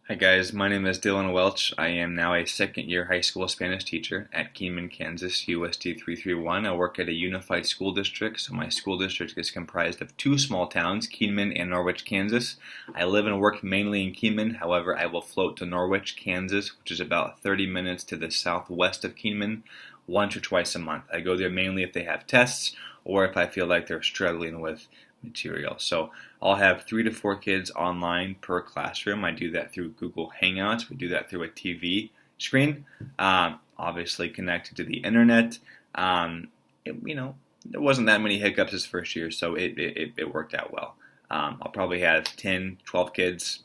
Hi guys, my name is Dylan Welch. I am now a second year high school Spanish teacher at Keeneman, Kansas, USD 331. I work at a unified school district, so my school district is comprised of two small towns, Keeneman and Norwich, Kansas. I live and work mainly in Keeneman, however, I will float to Norwich, Kansas, which is about 30 minutes to the southwest of Keeneman, once or twice a month. I go there mainly if they have tests or if I feel like they're struggling with material. So I'll have 3 to 4 kids online per classroom. I do that through Google Hangouts. We do that through a TV screen, obviously connected to the internet. There wasn't that many hiccups this first year, so it worked out well. I'll probably have 10, 12 kids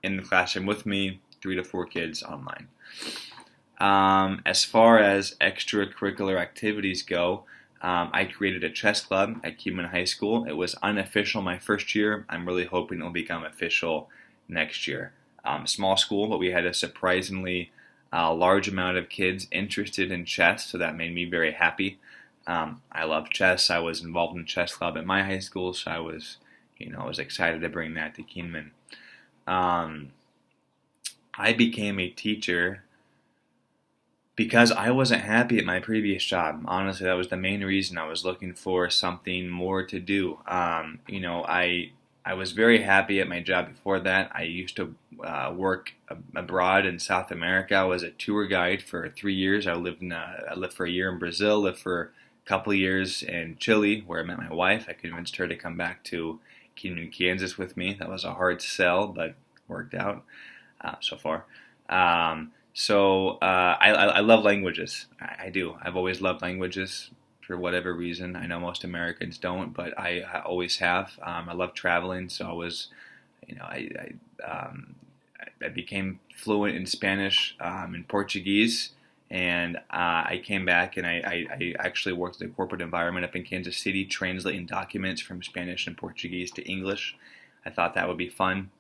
in the classroom with me, 3 to 4 kids online. As far as extracurricular activities go, I created a chess club at Keeneman High School. It was unofficial my first year. I'm really hoping it'll become official next year. Small school, but we had a surprisingly large amount of kids interested in chess, so that made me very happy. I love chess. I was involved in chess club at my high school, so I was excited to bring that to Keeneman. I became a teacher because I wasn't happy at my previous job. Honestly, that was the main reason. I was looking for something more to do. I was very happy at my job before that. I used to work abroad in South America. I was a tour guide for 3 years. I lived for a year in Brazil, lived for a couple of years in Chile, where I met my wife. I convinced her to come back to Keeneman, Kansas with me. That was a hard sell, but worked out so far. I love languages. I do. I've always loved languages for whatever reason. I know most Americans don't, but I always have. I love traveling, so I became fluent in Spanish and Portuguese, and I came back and I actually worked in a corporate environment up in Kansas City, translating documents from Spanish and Portuguese to English. I thought that would be fun.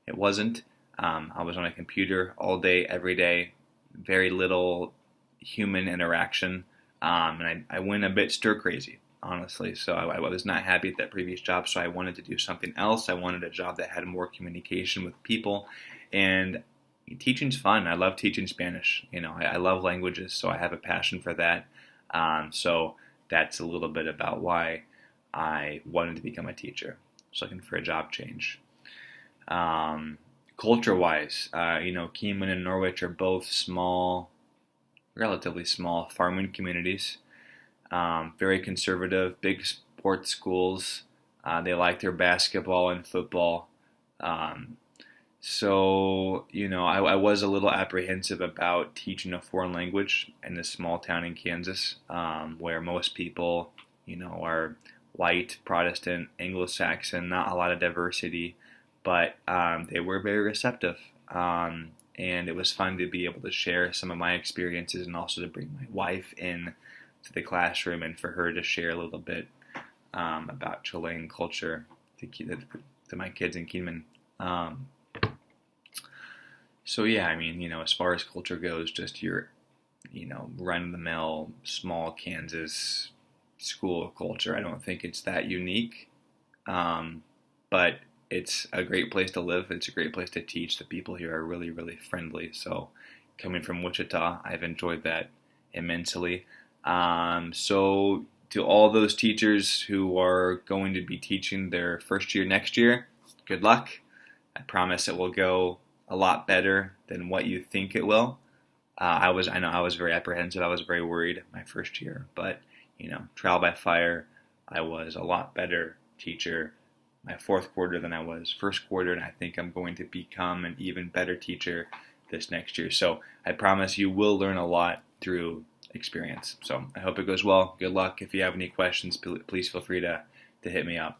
It wasn't. I was on a computer all day, every day, very little human interaction, and I went a bit stir crazy, honestly. So I was not happy at that previous job, so I wanted to do something else. I wanted a job that had more communication with people, and teaching's fun. I love teaching Spanish. I love languages, so I have a passion for that. So that's a little bit about why I wanted to become a teacher. I was looking for a job change. Culture-wise, Keeneman and Norwich are both relatively small farming communities. Very conservative, big sports schools. They like their basketball and football. I was a little apprehensive about teaching a foreign language in this small town in Kansas, where most people, are white, Protestant, Anglo-Saxon, not a lot of diversity. But they were very receptive, and it was fun to be able to share some of my experiences and also to bring my wife in to the classroom and for her to share a little bit about Chilean culture to my kids in Keeneman. As far as culture goes, just your, run-of-the-mill, small Kansas school culture. I don't think it's that unique, but it's a great place to live. It's a great place to teach. The people here are really, really friendly. So coming from Wichita, I've enjoyed that immensely. So to all those teachers who are going to be teaching their first year next year, good luck. I promise it will go a lot better than what you think it will. I know I was very apprehensive. I was very worried my first year, but trial by fire, I was a lot better teacher my fourth quarter than I was first quarter, and I think I'm going to become an even better teacher this next year. So I promise you will learn a lot through experience. So I hope it goes well. Good luck. If you have any questions, please feel free to hit me up.